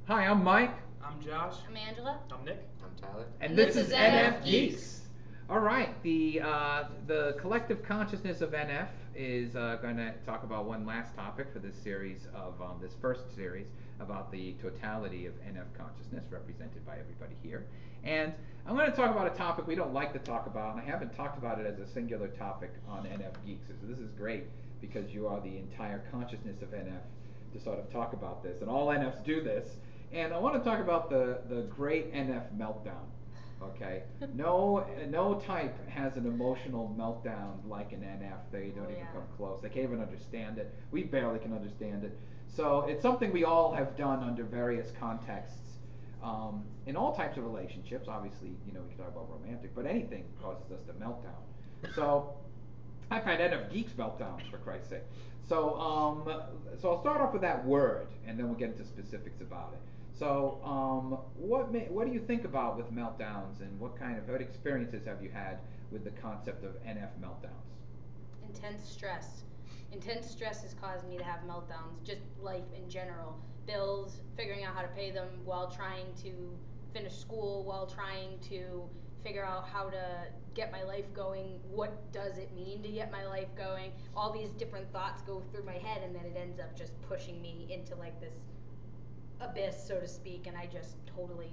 Hi, I'm Mike. I'm Josh. I'm Angela. I'm Nick. I'm Tyler. And this is NFGeeks. All right, the collective consciousness of NF is going to talk about one last topic for this series of this first series about the totality of NF consciousness represented by everybody here. And I'm going to talk about a topic we don't like to talk about, and I haven't talked about it as a singular topic on NFGeeks. So this is great because you are the entire consciousness of NF to sort of talk about this, and all NFs do this. And I want to talk about the great NF meltdown. Okay, no type has an emotional meltdown like an NF. They don't even come close. They can't even understand it. We barely can understand it. So it's something we all have done under various contexts, in all types of relationships. Obviously, we can talk about romantic, but anything causes us to meltdown. So I've had NFGeeks meltdowns, for Christ's sake. So I'll start off with that word, and then we'll get into specifics about it. So what do you think about with meltdowns, and what experiences have you had with the concept of NF meltdowns? Intense stress. Intense stress has caused me to have meltdowns, just life in general. Bills, figuring out how to pay them while trying to finish school, while trying to figure out how to get my life going. What does it mean to get my life going? All these different thoughts go through my head, and then it ends up just pushing me into like this abyss, so to speak, and I just totally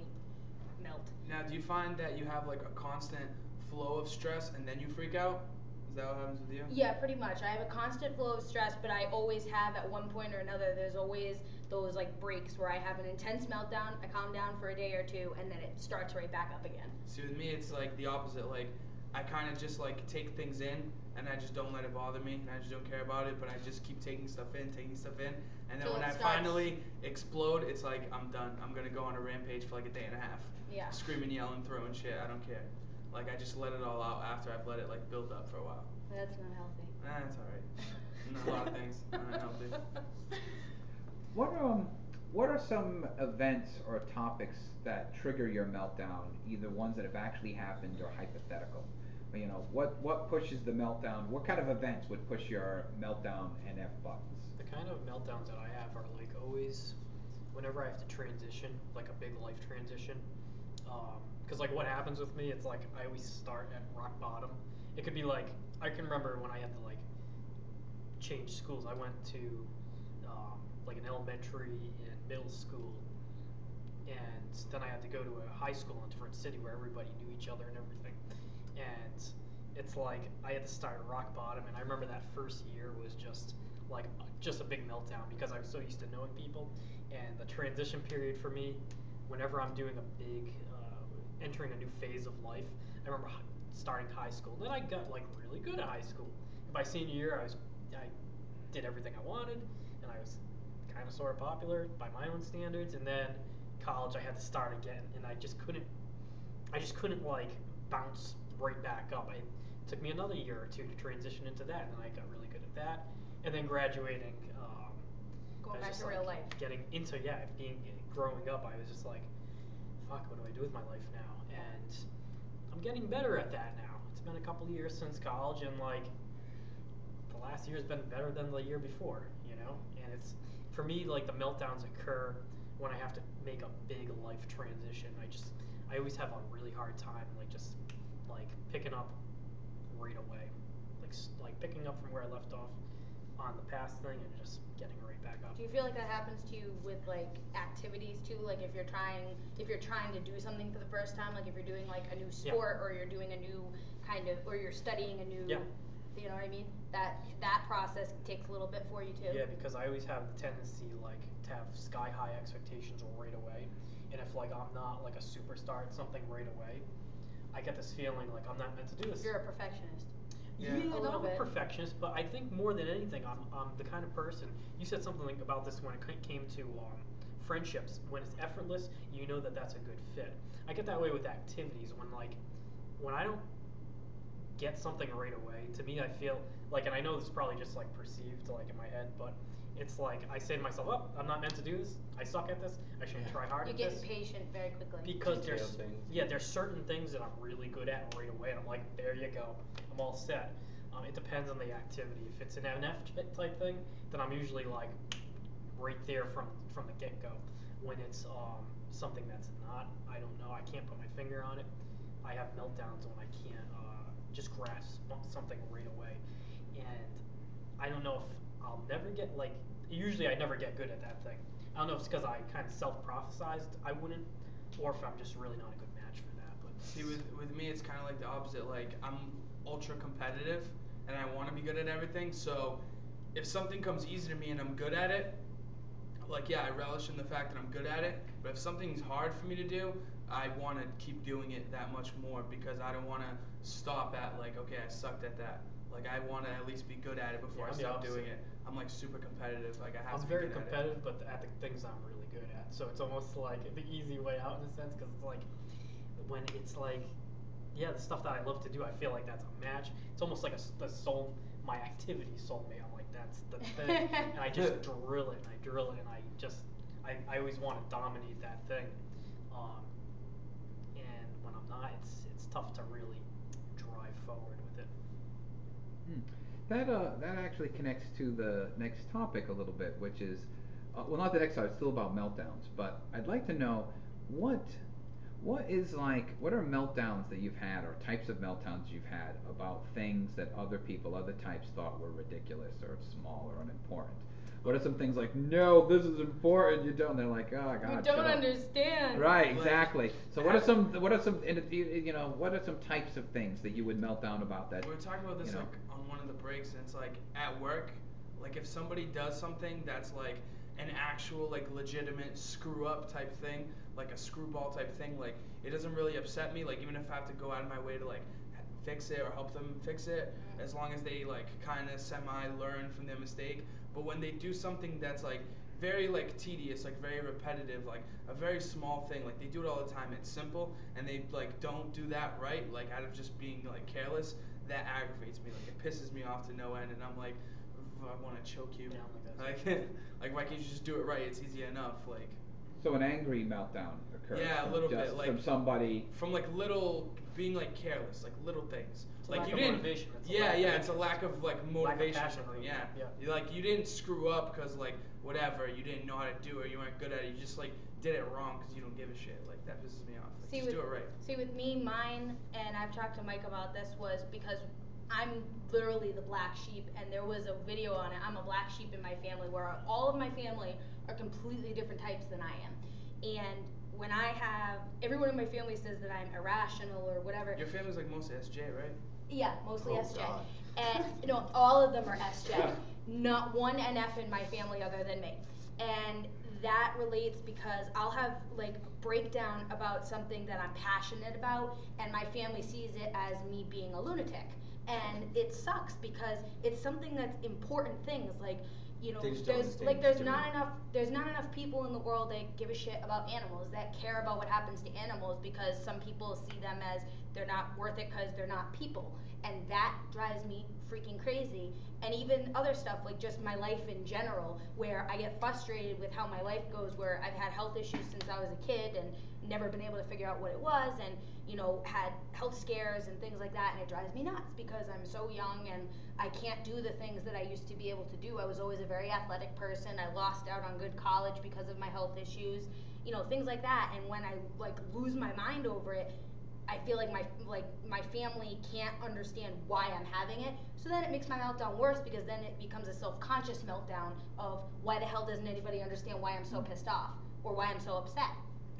melt. Now, do you find that you have like a constant flow of stress and then you freak out? Is that what happens with you? Yeah, pretty much. I have a constant flow of stress, but I always have at one point or another, there's always those like breaks where I have an intense meltdown, I calm down for a day or two, and then it starts right back up again. See, with me, it's like the opposite. Like, I kind of just like take things in, and I just don't let it bother me, and I just don't care about it, but I just keep taking stuff in, and then when I finally explode, it's like, I'm done. I'm gonna go on a rampage for like a day and a half. Yeah. Screaming, yelling, throwing shit, I don't care. Like, I just let it all out after I've let it like build up for a while. That's not healthy. That's alright. A lot of things are not healthy. What are some events or topics that trigger your meltdown, either ones that have actually happened or hypothetical? What pushes the meltdown? What kind of events would push your meltdown NF buttons? The kind of meltdowns that I have are like always whenever I have to transition, like a big life transition. Because like what happens with me, it's like I always start at rock bottom. It could be like, I can remember when I had to like change schools. I went to like an elementary and middle school, and then I had to go to a high school in a different city where everybody knew each other and everything. And it's like I had to start at rock bottom, and I remember that first year was just a big meltdown because I was so used to knowing people. And the transition period for me, whenever I'm doing a big entering a new phase of life, I remember starting high school. Then I got like really good at high school. And by senior year, I did everything I wanted, and I was kind of sort of popular by my own standards. And then college, I had to start again, and I just couldn't like bounce right back up. It took me another year or two to transition into that, and I got really good at that. And then graduating, going back to real life, getting into growing up, I was just like, fuck, what do I do with my life now? And I'm getting better at that now. It's been a couple years since college, and like the last year's been better than the year before, And it's, for me, like the meltdowns occur when I have to make a big life transition. I always have a really hard time like picking up right away, like picking up from where I left off on the past thing and just getting right back up. Do you feel like that happens to you with like activities too? Like if you're trying to do something for the first time, like if you're doing like a new sport, or you're doing a new or you're studying a new, you know what I mean? That process takes a little bit for you too. Yeah, because I always have the tendency like to have sky high expectations right away, and if like I'm not like a superstar at something right away, I get this feeling like I'm not meant to do this. You're a perfectionist. Yeah. Yeah, A little I'm a bit. perfectionist, but I think more than anything, I'm the kind of person. You said something about this when it came to friendships. When it's effortless, you know that that's a good fit. I get that way with activities. When I don't get something right away, to me, I feel like, and I know this is probably just like perceived like in my head, but it's like I say to myself, "Oh, I'm not meant to do this. I suck at this. I shouldn't try hard You at get this." impatient very quickly. Because Detail there's things. there's certain things that I'm really good at right away, and I'm like, there you go, I'm all set. It depends on the activity. If it's an NF type thing, then I'm usually like right there from the get go. When it's something that's not, I don't know, I can't put my finger on it. I have meltdowns when I can't just grasp something right away, and I don't know if I'll never get like. Usually, I never get good at that thing. I don't know if it's because I kind of self-prophesized I wouldn't, or if I'm just really not a good match for that. But See, with me, it's kind of like the opposite. Like, I'm ultra competitive, and I want to be good at everything. So, if something comes easy to me and I'm good at it, like, yeah, I relish in the fact that I'm good at it. But if something's hard for me to do, I want to keep doing it that much more because I don't want to stop at like, okay, I sucked at that. Like, I want to at least be good at it before I I'm the stop doing opposite. it. I'm like super competitive. Like, I have I'm to be very good at it. competitive, but at the things I'm really good at. So it's almost like the easy way out in a sense, because it's like when it's like, yeah, the stuff that I love to do, I feel like that's a match. It's almost like the soul, my activity soulmate. I'm like, that's the thing, and I just drill it and I drill it, and I always want to dominate that thing. And when I'm not, it's tough to really drive forward with it. That actually connects to the next topic a little bit, which is, well, not the next topic, it's still about meltdowns, but I'd like to know what what are meltdowns that you've had, or types of meltdowns you've had about things that other people, other types thought were ridiculous or small or unimportant? What are some things like, no, this is important, you don't? And they're like, oh God, You shut don't up." understand. Right, Like, exactly. So what are some what are some types of things that you would melt down about that? We were talking about this you know? like on one of the breaks, and it's like at work, like if somebody does something that's like an actual like legitimate screw up type thing, like a screwball type thing, like it doesn't really upset me. Like even if I have to go out of my way to like fix it or help them fix it, as long as they like kind of semi learn from their mistake. But when they do something that's like very like tedious, like very repetitive, like a very small thing, like they do it all the time, it's simple, and they like don't do that right, like out of just being like careless, that aggravates me. Like it pisses me off to no end, and I'm like, I want to choke you. Yeah, I'm like Like, like why can't you just do it right? It's easy enough. Like. So an angry meltdown occurs. Yeah, a from little just bit, like from somebody. From like little being like careless, like little things. It's a Like lack you of didn't. motivation. It's a Yeah, lack of yeah, it's a interest. lack of like Lack of motivation. passion, Or something, really. yeah. Yeah. You, like you didn't screw up because like whatever, you didn't know how to do it, you weren't good at it. You just like did it wrong because you don't give a shit. Like that pisses me off. Like, See, just with, do it right. see, with me, mine, and I've talked to Mike about this, was because I'm literally the black sheep, and there was a video on it. I'm a black sheep in my family, where all of my family are completely different types than I am. And when I have, everyone in my family says that I'm irrational or whatever. Your family's like mostly SJ, right? Yeah, mostly Oh, SJ. God. And all of them are SJ. Not one NF in my family other than me. And that relates because I'll have like a breakdown about something that I'm passionate about, and my family sees it as me being a lunatic. And it sucks because it's something that's important things, like, you know, They just don't there's understand like it's there's not enough people in the world that give a shit about animals, that care about what happens to animals, because some people see them as they're not worth it because they're not people, and that drives me freaking crazy. And even other stuff like just my life in general, where I get frustrated with how my life goes, where I've had health issues since I was a kid and never been able to figure out what it was, and you know, had health scares and things like that, and it drives me nuts because I'm so young and I can't do the things that I used to be able to do. I was always a very athletic person. I lost out on good college because of my health issues, you know, things like that. And when I like lose my mind over it, I feel like my family can't understand why I'm having it. So then it makes my meltdown worse, because then it becomes a self-conscious meltdown of why the hell doesn't anybody understand why I'm so pissed off or why I'm so upset,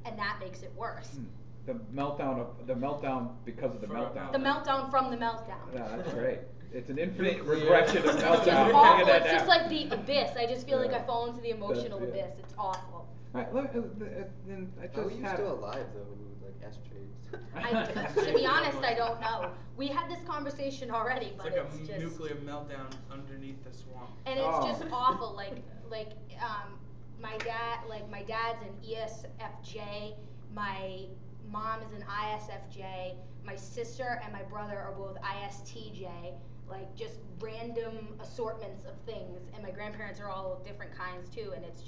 and that makes it worse. The meltdown because of the meltdown. The meltdown from the meltdown. Yeah, that's great. It's an infinite Yeah. regression of It's meltdown. just Look awful. at that It's just now. like the abyss. I just feel like Yeah. I fall into the emotional That's- yeah. abyss. It's awful. Alright, then I How are just you had. still alive though, like ashtrays? To be honest, I don't know. We had this conversation already, It's but like it's a just nuclear meltdown underneath the swamp. and it's Oh. just awful. My dad's an ESFJ. My mom is an ISFJ. My sister and my brother are both ISTJ. Like just random assortments of things, and my grandparents are all different kinds too. And it's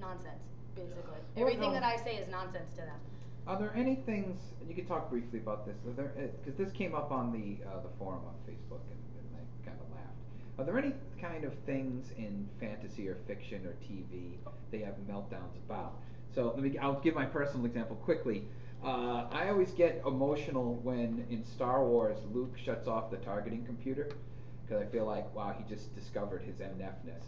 nonsense, basically. Everything that I say is nonsense to them. Are there any things, and you could talk briefly about this, because this came up on the forum on Facebook, and I kind of laughed. Are there any kind of things in fantasy or fiction or TV they have meltdowns about? So I'll give my personal example quickly. I always get emotional when in Star Wars Luke shuts off the targeting computer, because I feel like, wow, he just discovered his MNF-ness.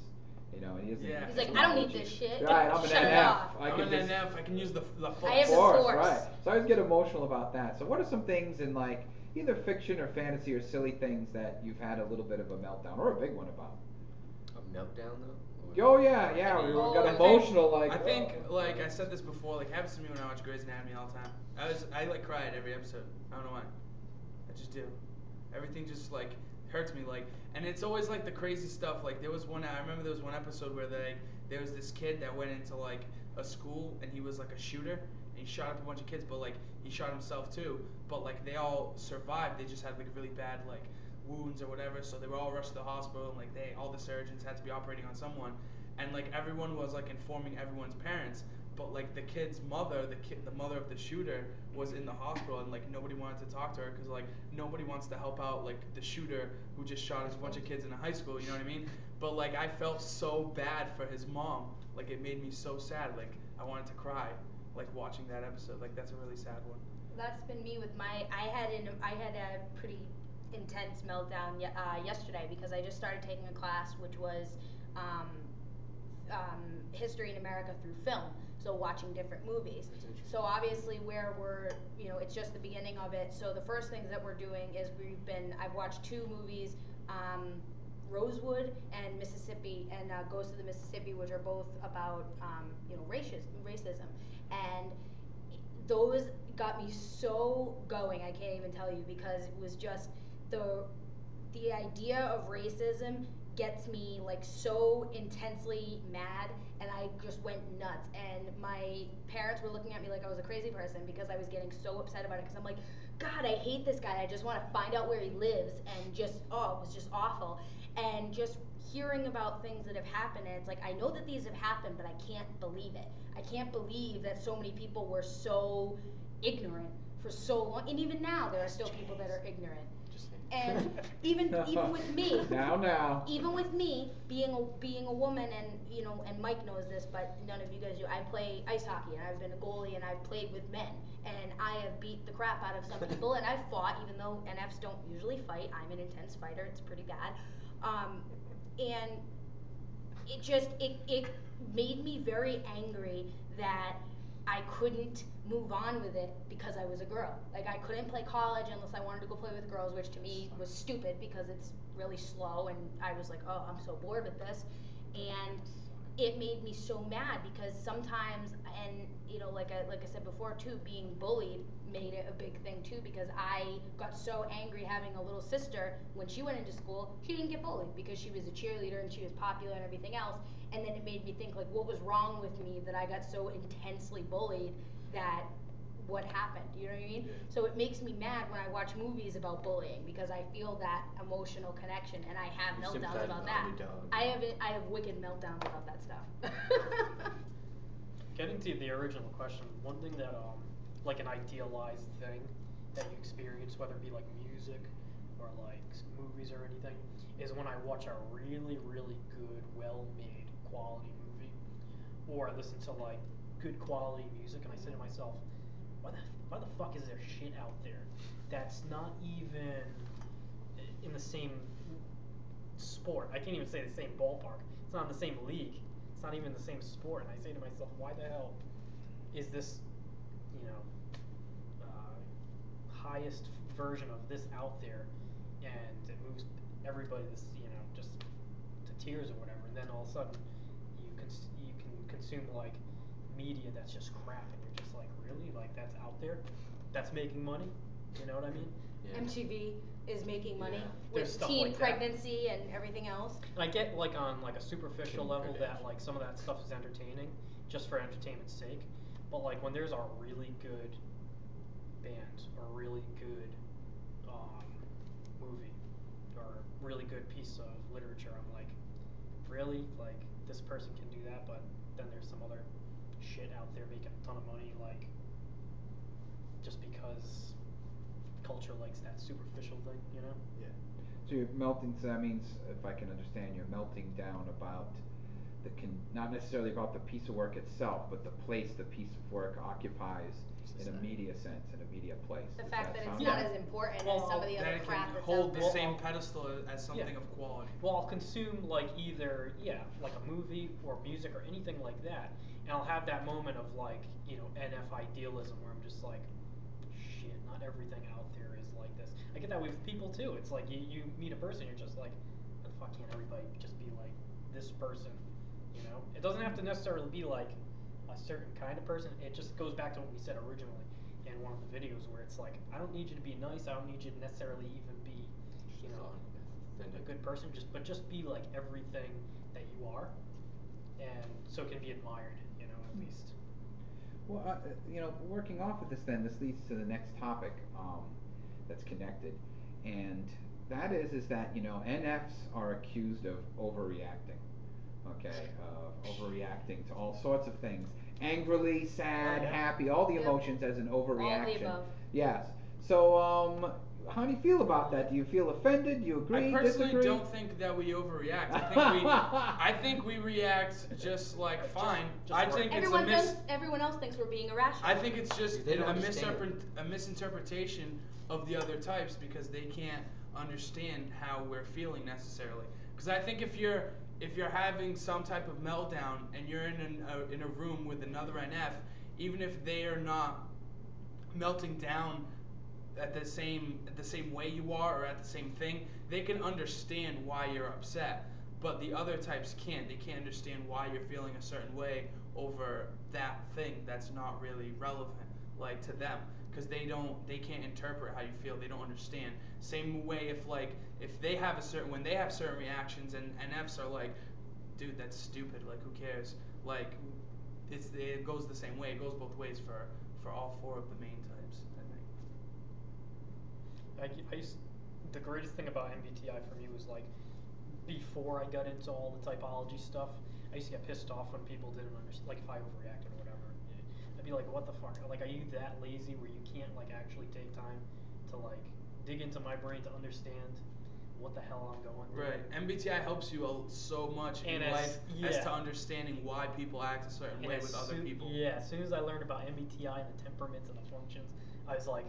You know, and he doesn't. Yeah. He's like, I don't need this shit. Right, I'm an Shut it NF. off. I'm an NF. I can use the force. I have the Force, force. right. So I always get emotional about that. So what are some things in like either fiction or fantasy or silly things that you've had a little bit of a meltdown or a big one about? A meltdown though? Oh yeah, we got I think- emotional like. I think, like I said this before, like happens to me when I watch Grey's Anatomy all the time. I like cry at every episode. I don't know why. I just do. Everything just like hurts me, like, and it's always like the crazy stuff. Like I remember there was one episode where there was this kid that went into like a school and he was like a shooter and he shot up a bunch of kids, but like he shot himself too. But like they all survived. They just had like really bad like wounds or whatever, so they were all rushed to the hospital and like all the surgeons had to be operating on someone, and like everyone was like informing everyone's parents, but like the kid's mother, the mother of the shooter was in the hospital, and like nobody wanted to talk to her because like nobody wants to help out like the shooter who just shot a bunch of kids in a high school, you know what I mean? But like I felt so bad for his mom, like it made me so sad, like I wanted to cry like watching that episode. Like that's a really sad one. That's been me with I had a pretty intense meltdown yesterday because I just started taking a class which was history in America through film, so watching different movies. So obviously it's just the beginning of it. So the first things that we're doing is I've watched two movies, Rosewood and Mississippi, and Ghost of the Mississippi, which are both about racism, and those got me so going. I can't even tell you, because it was just the idea of racism gets me like so intensely mad, and I just went nuts. And my parents were looking at me like I was a crazy person because I was getting so upset about it, because I'm like, God, I hate this guy. I just want to find out where he lives, and it was just awful. And just hearing about things that have happened, and it's like, I know that these have happened, but I can't believe it. I can't believe that so many people were so ignorant for so long, and even now there are still people that are ignorant. And even with me, even with me being a woman, and Mike knows this, but none of you guys do. I play ice hockey, and I've been a goalie, and I've played with men, and I have beat the crap out of some people, and I've fought, even though NFs don't usually fight. I'm an intense fighter. It's pretty bad, and it made me very angry that I couldn't move on with it because I was a girl. Like, I couldn't play college unless I wanted to go play with girls, which to me was stupid because it's really slow, and I was like, oh, I'm so bored with this. And it made me so mad because sometimes, and like I said before too, being bullied made it a big thing too, because I got so angry having a little sister. When she went into school, she didn't get bullied because she was a cheerleader and she was popular and everything else. And then it made me think, like, what was wrong with me that I got so intensely bullied that what happened, you know what I mean? Yeah. So it makes me mad when I watch movies about bullying because I feel that emotional connection, and I have You meltdowns sympathize about with the that. underdog. I have wicked meltdowns about that stuff. Getting to the original question, one thing that like an idealized thing that you experience, whether it be like music or like movies or anything, is when I watch a really, really good, well-made, quality movie, or I listen to like good quality music, and I say to myself, why the fuck is there shit out there that's not even in the same sport? I can't even say the same ballpark. It's not in the same league. It's not even the same sport. And I say to myself, why the hell is this, highest version of this out there, and it moves everybody this, just to tears or whatever, and then all of a sudden you can consume like media that's just crap, and you're just like, really, like that's out there, that's making money. You know what I mean? Yeah. MTV is making money Yeah. There's with stuff teen like that. pregnancy and everything else. And I get like on like a superficial Kim level that Kardashian. like some of that stuff is entertaining, just for entertainment's sake. But like when there's a really good band or really good movie or really good piece of literature, I'm like, really? Like this person can do that, but then there's some other shit out there making a ton of money, like just because culture likes that superficial thing, you know? Yeah. So you're melting. So that means, if I can understand, you're melting down about not necessarily about the piece of work itself, but the place the piece of work occupies in a Society. media sense, in a media place. The Does fact that it's sound not right? as important Well, as some of the That other it crap can that's hold out the there. same pedestal as something Yeah. of quality. Well, I'll consume like either like a movie or music or anything like that, and I'll have that moment of like NF idealism where I'm just like, shit, not everything out there is like this. I get that with people too. It's like you meet a person, you're just like, how the fuck can't everybody just be like this person? You know, it doesn't have to necessarily be like a certain kind of person. It just goes back to what we said originally in one of the videos where it's like, I don't need you to be nice. I don't need you to necessarily even be, a good person. Just be like everything that you are, and so it can be admired. At least. Well, working off of this, then this leads to the next topic that's connected, and that is that NFs are accused of overreacting. Okay, overreacting to all sorts of things, angrily, sad, Oh, yeah. happy, all the Yep. emotions as an overreaction. All the above. Yes. So, how do you feel about that? Do you feel offended? Do you agree? I personally disagree? don't think that we overreact. I think we react just like fine. just I right. think Everyone else thinks we're being irrational. I think it's just They don't a understand. misinterpretation of the other types because they can't understand how we're feeling necessarily. Because I think if you're having some type of meltdown and you're in a room with another NF, even if they are not melting down at the same way you are or at the same thing, they can understand why you're upset. But the other types can't. They can't understand why you're feeling a certain way over that thing that's not really relevant, like to them, because they can't interpret how you feel. They don't understand. Same way if they have when they have certain reactions and NFs are like, dude, that's stupid. Like who cares? Like it goes the same way. It goes both ways for all four of the main types, I think. The greatest thing about MBTI for me was like, before I got into all the typology stuff, I used to get pissed off when people didn't understand, like if I overreacted or whatever. I'd be like, what the fuck? Like, are you that lazy where you can't like actually take time to like dig into my brain to understand what the hell I'm going through? Right. MBTI helps you so much in life as to understanding why people act a certain way with other people. Yeah, as soon as I learned about MBTI and the temperaments and the functions, I was like,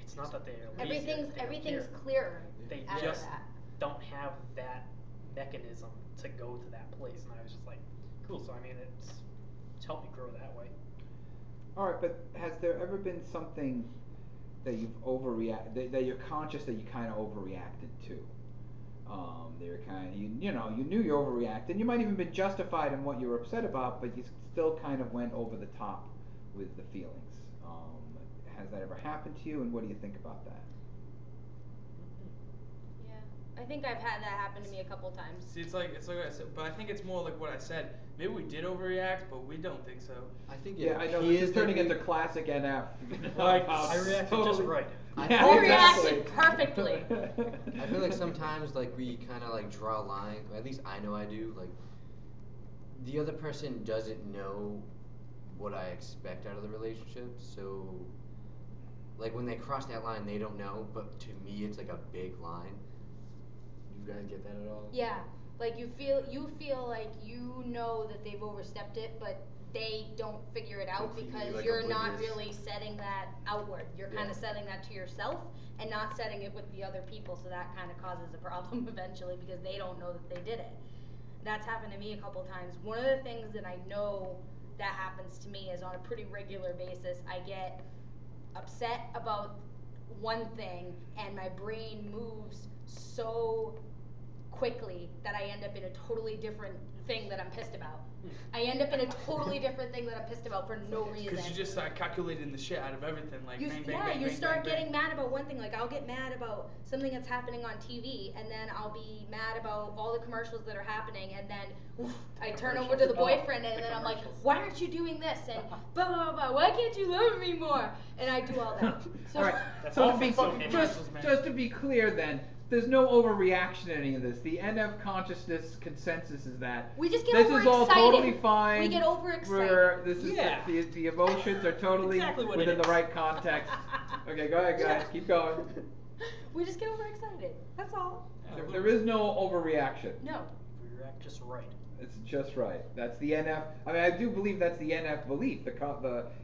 it's not that they're lazy. Everything's clearer They after just that. don't have that mechanism to go to that place, and I was just like, cool. So I mean, it's helped me grow that way. All right, but has there ever been something that you've that you're conscious that you kind of overreacted to? They're kind of you knew you overreacted. You might even been justified in what you were upset about, but you still kind of went over the top with the feelings. Has that ever happened to you, and what do you think about that? Yeah, I think I've had that happen to me a couple times. See, it's like what I said, but I think it's more like what I said. Maybe we did overreact, but we don't think so. I think Yeah, I know this is turning into classic NF. Like, I reacted just right. Yeah, You exactly. reacted perfectly. I feel like sometimes like we kind of like draw a line. At least I know I do. Like the other person doesn't know what I expect out of the relationship, so like when they cross that line, they don't know. But to me, it's like a big line. You guys get that at all? Yeah, like you feel like you know that they've overstepped it, but they don't figure it out Completely, because like, you're not oblivious. really setting that outward. You're kind of Yeah. setting that to yourself and not setting it with the other people, so that kind of causes a problem eventually because they don't know that they did it. That's happened to me a couple times. One of the things that I know that happens to me is on a pretty regular basis, I get upset about one thing and my brain moves so quickly that I end up in a totally different thing that I'm pissed about. I end up in a totally different thing that I'm pissed about for no reason. Because you just start calculating the shit out of everything, like You, bang, bang, yeah, bang, you bang, start bang, getting bang. mad about one thing. Like I'll get mad about something that's happening on TV, and then I'll be mad about all the commercials that are happening, and then oof, I turn over to the boyfriend, and then I'm like, why aren't you doing this? And blah blah blah. Why can't you love me more? And I do all that. So all right. That's So all to be, from commercials, man. just to be clear, then. There's no overreaction to any of this. The NF consciousness consensus is that we just get this overexcited. is all totally fine. We get overexcited. This is Yeah. the emotions are totally Exactly what it within the is. right context. Okay, go ahead, guys. Keep going. We just get overexcited. That's all. There is no overreaction. No. We react just right. It's just right. That's the NF. I mean, I do believe that's the NF belief. The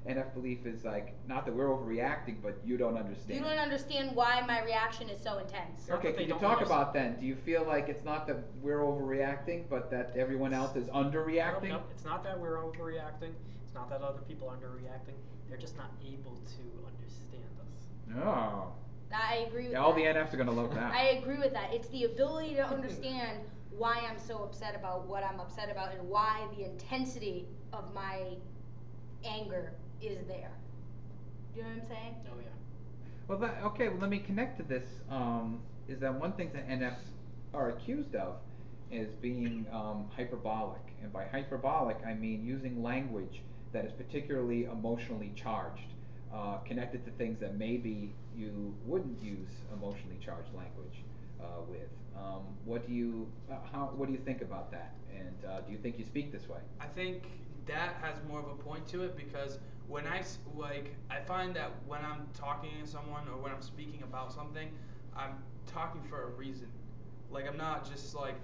NF belief is like not that we're overreacting, but you don't understand. You don't understand why my reaction is so intense. Okay, can you talk about then? Do you feel like it's not that we're overreacting, but that everyone else is underreacting? Nope, it's not that we're overreacting. It's not that other people are underreacting. They're just not able to understand us. No. I agree with Yeah, that. all the NFs are gonna love that. I agree with that. It's the ability to understand why I'm so upset about what I'm upset about and why the intensity of my anger is there. Do you know what I'm saying? Oh yeah. Well, okay. Well, let me connect to this. Is that one thing that NFs are accused of is being hyperbolic, and by hyperbolic I mean using language that is particularly emotionally charged, connected to things that maybe you wouldn't use emotionally charged language with. What do you think about that? And do you think you speak this way? I think that has more of a point to it because when I find that when I'm talking to someone or when I'm speaking about something, I'm talking for a reason. Like I'm not just like,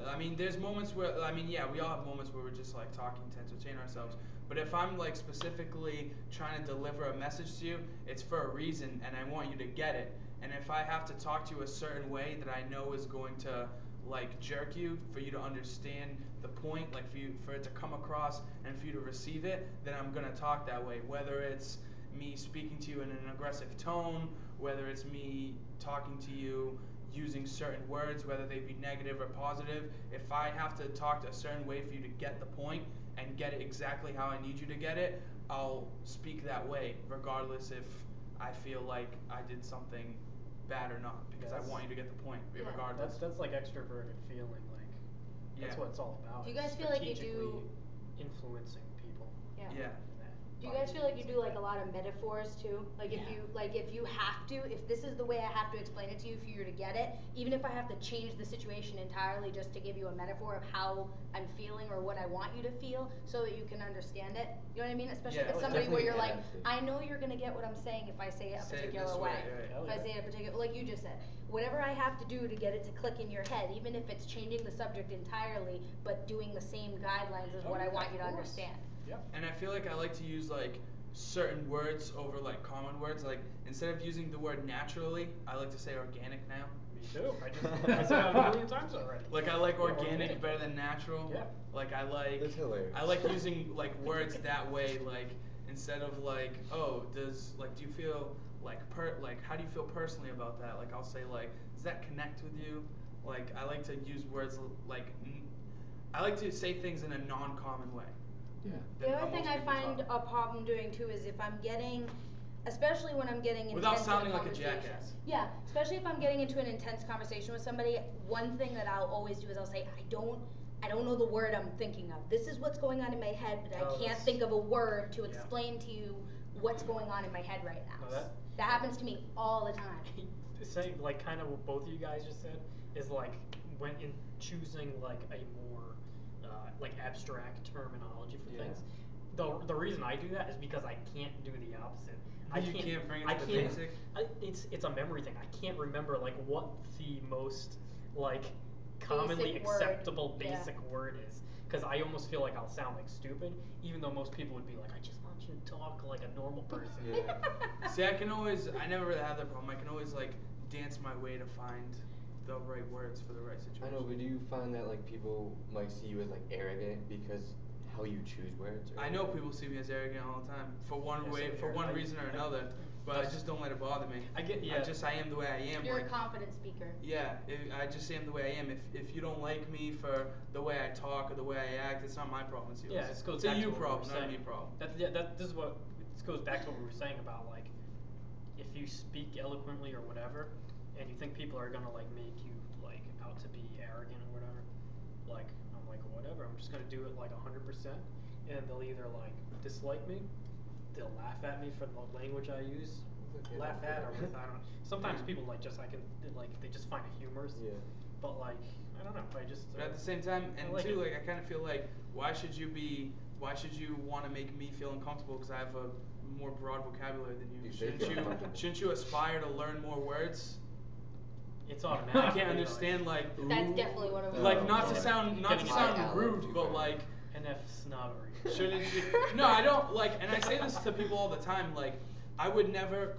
I mean, there's moments where, I mean, yeah, we all have moments where we're just like talking to entertain ourselves. But if I'm like specifically trying to deliver a message to you, it's for a reason and I want you to get it. And if I have to talk to you a certain way that I know is going to like jerk you for you to understand the point, like for it to come across and for you to receive it, then I'm gonna talk that way. Whether it's me speaking to you in an aggressive tone, whether it's me talking to you using certain words, whether they be negative or positive, if I have to talk a certain way for you to get the point and get it exactly how I need you to get it, I'll speak that way, regardless if I feel like I did something bad or not, because I want you to get the point, Yeah. regardless. That's like extroverted feeling, like that's Yeah. what it's all about. Do you guys is feel like you strategically do- influencing people? Yeah. Do you guys feel like you do like a lot of metaphors too? Like if you have to, if this is the way I have to explain it to you for you to get it, even if I have to change the situation entirely just to give you a metaphor of how I'm feeling or what I want you to feel so that you can understand it. You know what I mean? Especially if it's somebody where you're like, I know you're gonna get what I'm saying if I say it a particular way. If I say it a particular, like you just said, whatever I have to do to get it to click in your head, even if it's changing the subject entirely, but doing the same guidelines as what I want you to understand. Yep. And I feel like I like to use like certain words over like common words. Like instead of using the word naturally, I like to say organic now. Me too. I said that a million times already. Like I like Yeah, organic better than natural. Yeah. Like I like That's hilarious. I like using like words that way. Like instead of like, oh, do you feel like how do you feel personally about that? Like I'll say like, does that connect with you? Like I like to use words like I like to say things in a non-common way. Yeah. The other thing I find a problem doing too is if I'm getting, especially when I'm getting Without intense in sounding like a conversation. jackass. Yeah, especially if I'm getting into an intense conversation with somebody, one thing that I'll always do is I'll say, I don't know the word I'm thinking of. This is what's going on in my head, but I can't think of a word to explain to you what's going on in my head right now. No, that happens to me all the time. Saying like kind of what both of you guys just said is like when in choosing like a more like abstract terminology for things. The reason I do that is because I can't do the opposite. You can't bring it to the basic? It's a memory thing. I can't remember like what the most like commonly Basic word. acceptable Yeah. basic word is, because I almost feel like I'll sound like stupid, even though most people would be like, I just want you to talk like a normal person. Yeah. See, I never really have that problem. I can always like dance my way to find the right words for the right situation. I know, but do you find that like people might see you as like arrogant because how you choose words? Or I know people see me as arrogant all the time for one Yeah, way, same for here. one reason or another. but I just don't let it bother me. I get I am the way I am. You're like, a confident speaker. Yeah, I just am the way I am. If you don't like me for the way I talk or the way I act, it's not my problem. It's yours. Yeah, this goes it's back a you to what problem, we were not a saying. me problem. This goes back to what we were saying about like, if you speak eloquently or whatever, and you think people are gonna like make you like out to be arrogant or whatever, like I'm like whatever, I'm just gonna do it like 100%, and they'll either like dislike me, they'll laugh at me for the language I use, laugh at or with, I don't know. Sometimes people like they just find it humorous. Yeah. But like I don't know, I just. But at the same time, and like too, it. like I kind of feel like why should you want to make me feel uncomfortable because I have a more broad vocabulary than you? Shouldn't you aspire to learn more words? It's automatic. I can't understand like. That's definitely one of them. Like not to sound rude, but like. NF snobbery. Shouldn't you? No, I don't like, and I say this to people all the time. Like, I would never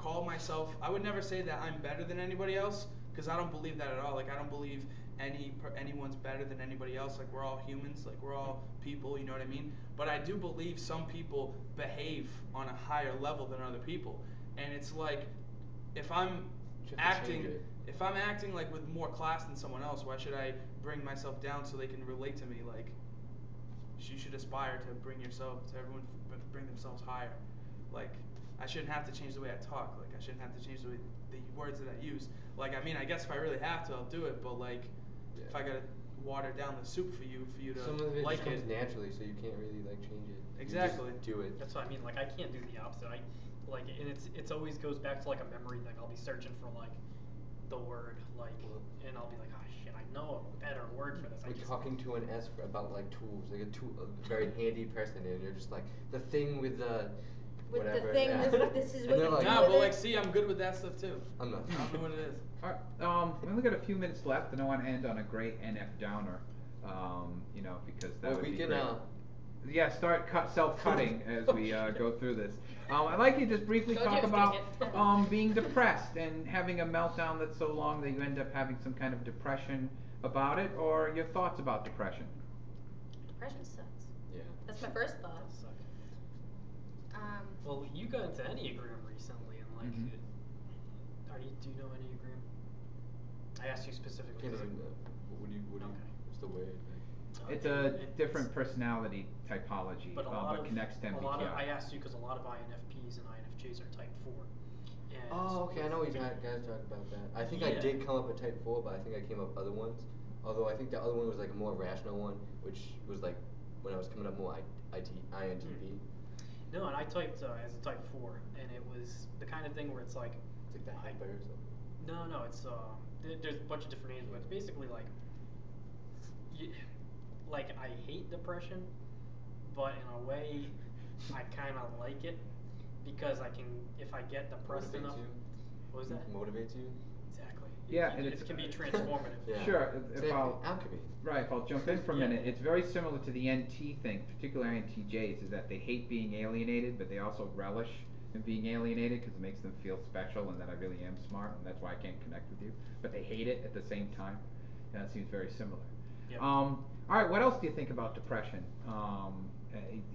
say that I'm better than anybody else, because I don't believe that at all. Like, I don't believe anyone's better than anybody else. Like, we're all humans. Like, we're all people. You know what I mean? But I do believe some people behave on a higher level than other people, and it's like, if I'm acting like with more class than someone else, why should I bring myself down so they can relate to me? Like. You should aspire to bring themselves higher. Like, I shouldn't have to change the way I talk. Like, I shouldn't have to change the words that I use. Like, I mean, I guess if I really have to, I'll do it. But like, if I gotta water down the soup for you to some of it like just comes naturally, so you can't really like change it. Exactly. You just do it. That's what I mean. Like, I can't do the opposite. And it's always goes back to like a memory thing. I'll be searching for like the word like, and I'll be like, oh shit, I know a better word for this. Like talking to an S about like tools, like a very handy person, and you're just like the thing with the. With whatever, the thing, yeah. this is what you like, do nah, with but it. like, see, I'm good with that stuff too. I'm not. I don't know what it is. Alright, we only got a few minutes left, and I want to end on a great NF downer. Because that would be great. Yeah, start self-cutting as we go through this. I'd like you to just briefly talk about being depressed and having a meltdown that's so long that you end up having some kind of depression about it, or your thoughts about depression. Depression sucks. Yeah. That's my first thought. Well, you got into Enneagram recently, and like, do you know Enneagram? I asked you specifically. What do you? What's the way? It's a different personality typology, but connects to MBTI. I asked you because a lot of INFPs and INFJs are type 4. And oh, okay, I know you guys talk about that. I think I did come up with type 4, but I think I came up with other ones. Although I think the other one was like a more rational one, which was like when I was coming up more INTP. No, and I typed as a type 4, and it was the kind of thing where it's like. It's like the hyper or something. No, it's there's a bunch of different names, but it's basically like. Like I hate depression, but in a way, I kind of like it because I can, if I get depressed enough. What was that? Motivates you. Exactly. Yeah, and it can be transformative. Yeah. Sure. If I'll jump in for a minute. It's very similar to the NT thing, particularly INTJs, is that they hate being alienated, but they also relish in being alienated because it makes them feel special and that I really am smart, and that's why I can't connect with you. But they hate it at the same time. And that seems very similar. Yep. All right, what else do you think about depression,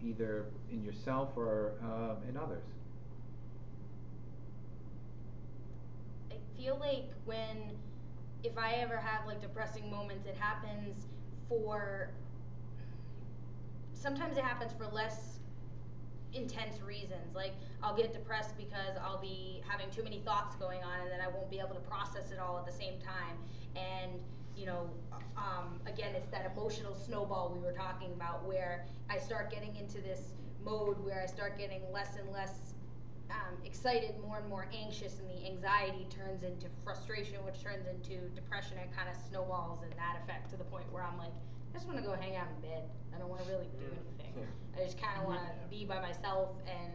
either in yourself or in others? I feel like if I ever have like depressing moments, it happens sometimes it happens for less intense reasons. Like I'll get depressed because I'll be having too many thoughts going on and then I won't be able to process it all at the same time. And again, it's that emotional snowball we were talking about where I start getting into this mode where I start getting less and less excited, more and more anxious, and the anxiety turns into frustration, which turns into depression and kind of snowballs in that effect to the point where I'm like, I just want to go hang out in bed. I don't want to really do anything. I just kind of want to be by myself and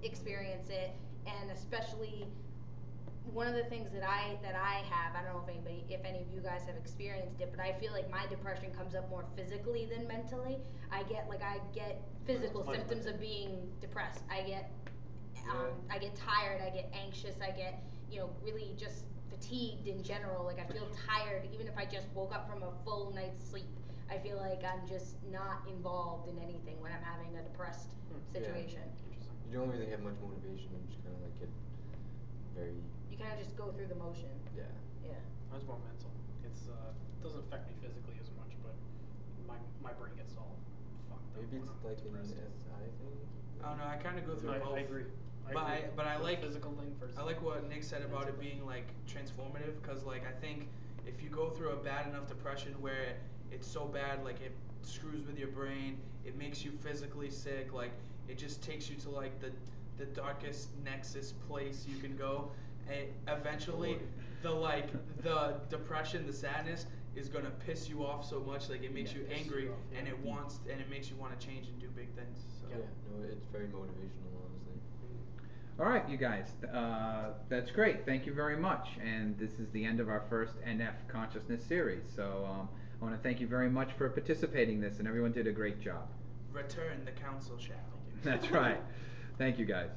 experience it, and especially one of the things that I have, I don't know if any of you guys have experienced it, but I feel like my depression comes up more physically than mentally. I get physical symptoms of being depressed. I get tired, I get anxious, I get, really just fatigued in general. Like I feel tired even if I just woke up from a full night's sleep. I feel like I'm just not involved in anything when I'm having a depressed situation. You don't really have much motivation, and just kind of like get very. You kind of just go through the motion. Yeah. Yeah. Mine's more mental. It's doesn't affect me physically as much, but my brain gets all fucked up. Maybe it's when I'm like an depressed. SI thing. I don't know. I kind of go through both. I agree. But I The like physical thing versus I like what Nick said about it mental. being like transformative, because like I think if you go through a bad enough depression where it's so bad, like it screws with your brain, it makes you physically sick, like it just takes you to like the darkest nexus place you can go, and eventually the depression, the sadness is gonna piss you off so much, like it makes Yeah, you it pisses angry, you off, yeah. and it makes you want to change and do big things. So. Yeah. No, it's very motivational, honestly. All right, you guys, that's great. Thank you very much. And this is the end of our first NF Consciousness series. So I want to thank you very much for participating in this, and everyone did a great job. Return the council shall. That's right. Thank you, guys.